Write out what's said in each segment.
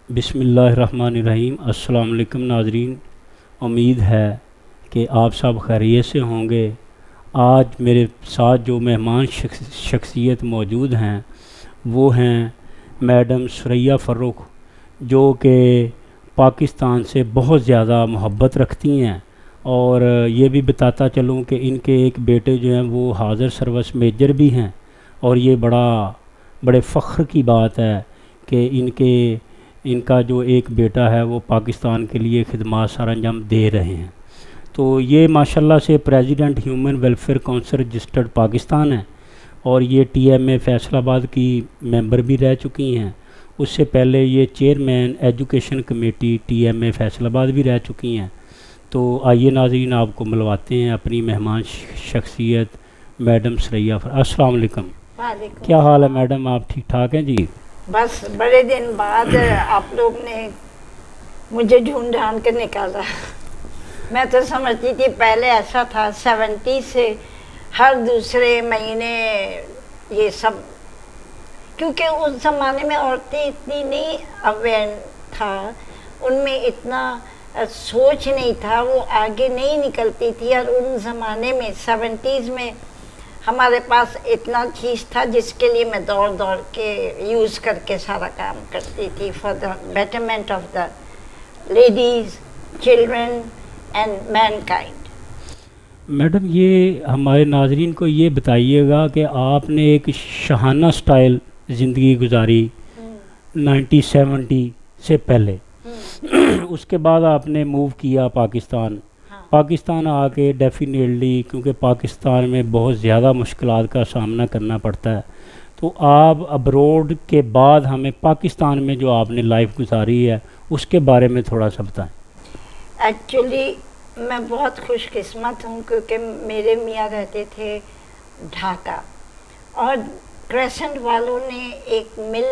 بسم اللہ الرحمن الرحیم۔ السلام علیکم ناظرین، امید ہے کہ آپ سب خیریت سے ہوں گے۔ آج میرے ساتھ جو مہمان شخصیت موجود ہیں وہ ہیں میڈم ثریا فرخ، جو کہ پاکستان سے بہت زیادہ محبت رکھتی ہیں، اور یہ بھی بتاتا چلوں کہ ان کے ایک بیٹے جو ہیں وہ حاضر سروس میجر بھی ہیں، اور یہ بڑے فخر کی بات ہے کہ ان کا جو ایک بیٹا ہے وہ پاکستان کے لیے خدمات سر انجام دے رہے ہیں۔ تو یہ ماشاءاللہ سے president human welfare council registered Pakistan ہے، اور یہ ٹی ایم اے فیصل آباد کی ممبر بھی رہ چکی ہیں۔ اس سے پہلے یہ chairman education committee T M A Faisalabad بھی رہ چکی ہیں۔ تو آئیے ناظرین، آپ کو ملواتے ہیں اپنی مہمان شخصیت میڈم ثریا فرخ۔ السلام علیکم۔ وعلیکم کیا حال ہے السلام۔ میڈم، آپ ٹھیک ٹھاک ہیں جی؟ بس بڑے دن بعد آپ لوگ نے مجھے ڈھونڈ ڈھانڈ کے نکالا۔ میں تو سمجھتی تھی پہلے ایسا تھا 70 سے ہر دوسرے مہینے یہ سب، کیونکہ اس زمانے میں عورتیں اتنی نہیں اویئر تھا، ان میں اتنا سوچ نہیں تھا، وہ آگے نہیں نکلتی تھی، اور ان زمانے میں 70s میں ہمارے پاس اتنا چیز تھا جس کے لیے میں دوڑ کے یوز کر کے سارا کام کرتی تھی for the betterment of the ladies, children and mankind. Madam, یہ ہمارے ناظرین کو یہ بتائیے گا کہ آپ نے ایک شاہانہ سٹائل زندگی گزاری 1970 سے پہلے، اس کے بعد آپ نے موو کیا پاکستان آ کے ڈیفینیٹلی، کیونکہ پاکستان میں بہت زیادہ مشکلات کا سامنا کرنا پڑتا ہے، تو آپ ابروڈ کے بعد ہمیں پاکستان میں جو آپ نے لائف گزاری ہے اس کے بارے میں تھوڑا سا بتائیں۔ ایکچولی میں بہت خوش قسمت ہوں، کیونکہ میرے میاں رہتے تھے ڈھاکہ، اور کریسنٹ والوں نے ایک مل،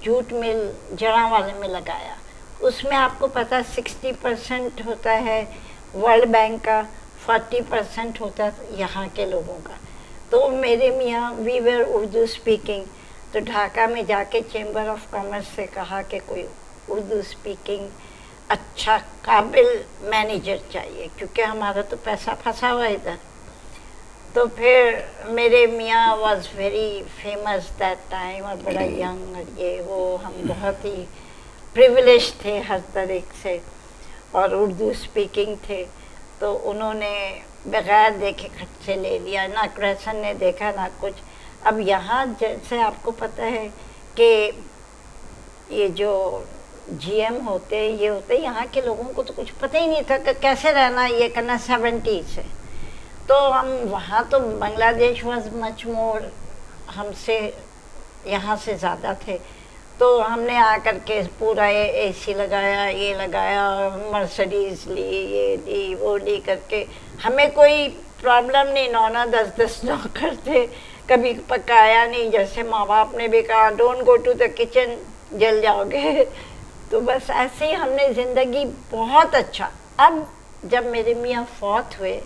جوٹ مل جڑاں والے میں لگایا۔ اس میں آپ کو پتہ 60% ہوتا ہے ورلڈ بینک کا، 40% ہوتا ہے یہاں کے لوگوں کا۔ تو میرے میاں وی ویر اردو اسپیکنگ، تو ڈھاکہ میں جا کے چیمبر آف کامرس سے کہا کہ کوئی اردو اسپیکنگ اچھا قابل مینیجر چاہیے، کیونکہ ہمارا تو پیسہ پھنسا ہوا ادھر۔ تو پھر میرے میاں was very famous that time, اور بڑا ینگ، اور یہ وہ، ہم بہت ہی پریویلیج تھے ہر طریقے سے، اور اردو اسپیکنگ تھے، تو انہوں نے بغیر دیکھے کھٹ سے لے لیا، نہ کریسن نے دیکھا نہ کچھ۔ اب یہاں جیسے آپ کو پتہ ہے کہ یہ جو جی ایم ہوتے، یہ ہوتے، یہاں کے لوگوں کو تو کچھ پتہ ہی نہیں تھا کہ کیسے رہنا، یہ کرنا 70 سے۔ تو ہم وہاں تو بنگلہ دیش واز مچ مور ہم سے یہاں سے زیادہ تھے، تو ہم نے آ کر کے پورا اے سی لگایا، یہ لگایا، مرسڈیز لی، یہ لی وہ لی کر کے، ہمیں کوئی پرابلم نہیں۔ 9 10 نوکر تھے، کبھی پکایا نہیں، جیسے ماں باپ نے بھی کہا don't go to the kitchen, جل جاؤ گے۔ تو بس ایسے ہی ہم نے زندگی بہت اچھا۔ اب جب میرے میاں فوت ہوئے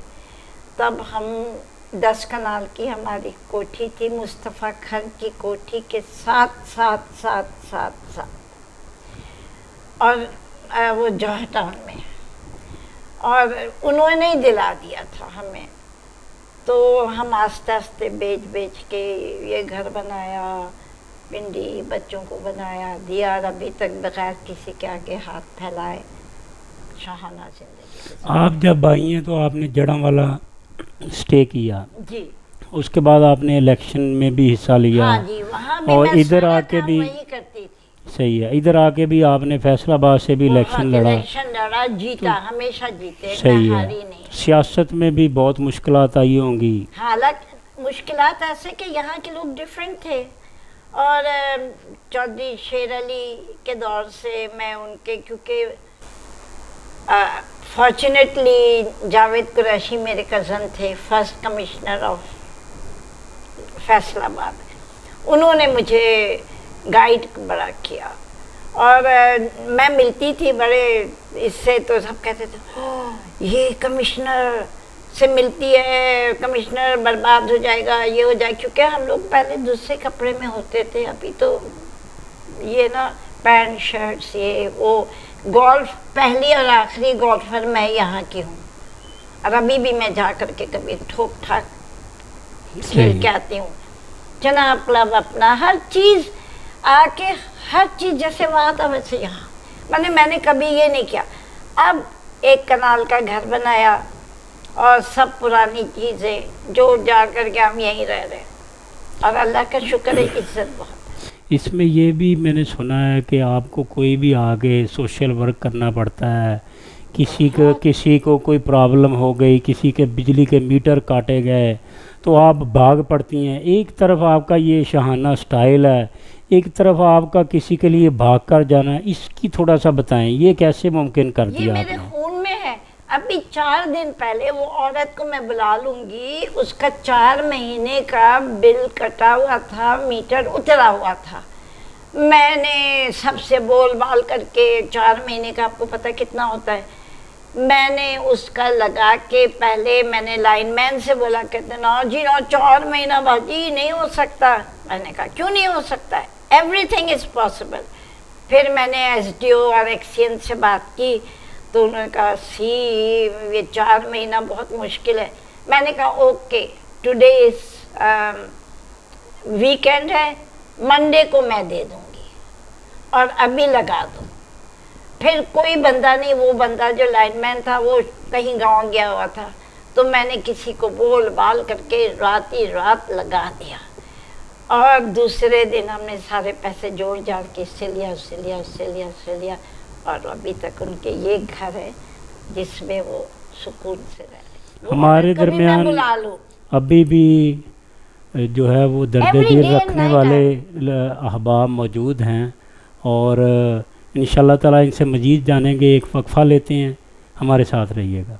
تب ہم 10 کنال کی ہماری کوٹھی تھی، مصطفیٰ کھر کی کوٹھی کے ساتھ، اور وہ جوہر ٹاؤن میں، اور انہوں نے ہی دلا دیا تھا ہمیں۔ تو ہم آہستہ آہستہ بیچ کے یہ گھر بنایا، پنڈی بچوں کو بنایا دیا، اور ابھی تک بغیر کسی کے آگے ہاتھ پھیلائے شاہانہ زندگی۔ آپ جب آئی ہیں تو آپ نے جڑاں والا سٹے کیا، جی، اس کے بعد آپ نے الیکشن میں بھی حصہ لیا، ہاں جی، وہاں بھی اور میں ادھر آ سارا کے کام بھی وہی کرتی تھی۔ صحیح ہے، ادھر آ کے بھی آپ نے فیصل آباد سے بھی الیکشن لڑا، الیکشن لڑا، جیتا، ہمیشہ جیتے، میں صحیح ہے۔ ہاری نہیں۔ سیاست میں بھی بہت مشکلات آئی ہوں گی۔ حالانکہ مشکلات ایسے کہ یہاں کے لوگ ڈیفرنٹ تھے، اور چودھری شیر علی کے دور سے میں ان کے، کیونکہ فارچونیٹلی جاوید قریشی میرے کزن تھے، فرسٹ کمشنر آف فیصل آباد، انہوں نے مجھے گائیڈ بڑا کیا، اور میں ملتی تھی بڑے اس سے، تو سب کہتے تھے یہ کمشنر سے ملتی ہے، کمشنر برباد ہو جائے گا، یہ ہو جائے، کیونکہ ہم لوگ پہلے دوسرے کپڑے میں ہوتے تھے، ابھی تو یہ نا پینٹ شرٹس یہ وہ. گولف پہلی اور آخری گولفر میں یہاں کی ہوں، اور ابھی بھی میں جا کر کے کبھی ٹھوک ٹھاک کھیل کے آتی ہوں. جناب کلب اپنا ہر چیز آ کے، ہر چیز جیسے وہاں تھا ویسے یہاں. میں نے کبھی یہ نہیں کیا. اب ایک کنال کا گھر بنایا اور سب پرانی چیزیں جو جا کر کے ہم یہیں رہ رہے، اور اللہ کا شکر ہے عزت بہت. اس میں یہ بھی میں نے سنا ہے کہ آپ کو کوئی بھی آگے سوشل ورک کرنا پڑتا ہے، کسی کو کوئی پرابلم ہو گئی، کسی کے بجلی کے میٹر کاٹے گئے تو آپ بھاگ پڑتی ہیں. ایک طرف آپ کا یہ شاہانہ سٹائل ہے، ایک طرف آپ کا کسی کے لیے بھاگ کر جانا ہے. اس کی تھوڑا سا بتائیں، یہ کیسے ممکن کر یہ دیا آپ میرے نے؟ خون میں ہے. ابھی 4 دن پہلے وہ عورت کو میں بلا لوں گی، اس کا 4 مہینے کا بل کٹا ہوا تھا، میٹر اترا ہوا تھا. میں نے سب سے بول بال کر کے 4 مہینے کا آپ کو پتہ کتنا ہوتا ہے، میں نے اس کا لگا کے پہلے میں نے لائن مین سے بولا، کہتے نا جی نا 4 مہینہ باجی نہیں ہو سکتا. میں نے کہا کیوں نہیں ہو سکتا ہے، ایوری تھنگ از پاسبل. پھر میں نے ایس ڈی او اور ایکسین سے بات کی تو انہوں نے کہا سی یہ 4 مہینہ بہت مشکل ہے. میں نے کہا اوکے ٹوڈے از ویکینڈ ہے، منڈے کو میں دے دوں گی اور ابھی لگا دوں. پھر کوئی بندہ نہیں، وہ بندہ جو لائن مین تھا وہ کہیں گاؤں گیا ہوا تھا، تو میں نے کسی کو بول بال کر کے رات ہی رات لگا دیا. اور دوسرے دن ہم نے سارے پیسے جوڑ جاڑ کے اس سے لیا اور ابھی تک ان کے یہ گھر ہے جس میں وہ سکون سے رہ رہے. ہمارے درمیان ابھی بھی جو ہے وہ درد دل رکھنے والے احباب موجود ہیں، اور انشاءاللہ تعالیٰ ان سے مزید جانیں گے. ایک وقفہ لیتے ہیں، ہمارے ساتھ رہیے گا.